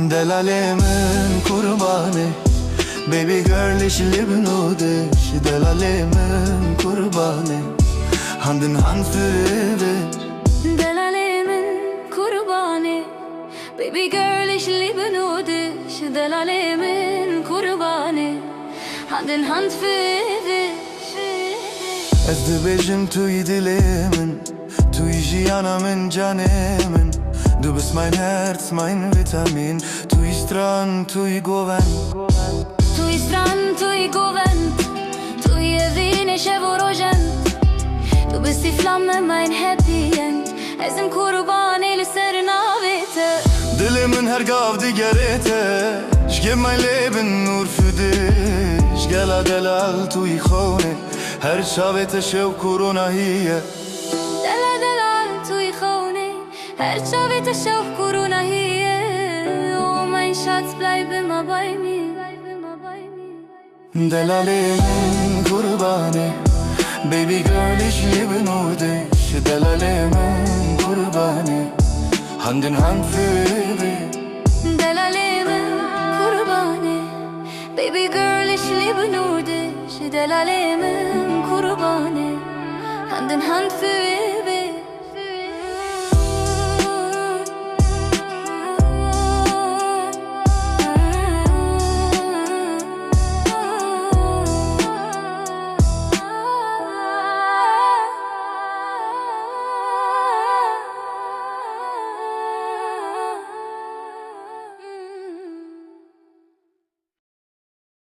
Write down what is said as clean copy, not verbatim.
Delalê min Qurbanê, baby girl ich liebe nur dich. Delalê min Qurbanê, Hand in Hand für ewig. Delalê min Qurbanê, baby girl ich liebe nur dich. Delalê min Qurbanê, Hand in Hand für ewig. Ez dibêjim tuy Dilê min, tuy jiyana min canê min. Du bist mein Herz, mein Vitamin, tuy stran, tuy govend. Tuy stran, tuy govend, tuy evînê Du bist die Flamme, mein Happy End. Ez im Qurbanê li ser navê te. Dilê min her gav digerê te. Ich geb mein Leben nur für dich. Gela Delal tuy xewnê, her çavê te şewq ronahî. Delal tuy xewnê, her çavê te şewq ronahî. Oh mein Schatz, bleib immer bei mir. Delalê min Qurbanê, baby girl ich liebe nur dich. Delalê min Qurbanê, Hand in Hand für ewig. Delalê min Qurbanê, baby girl ich liebe nur dich. Delalê min Qurbanê, Hand in Hand für ewig.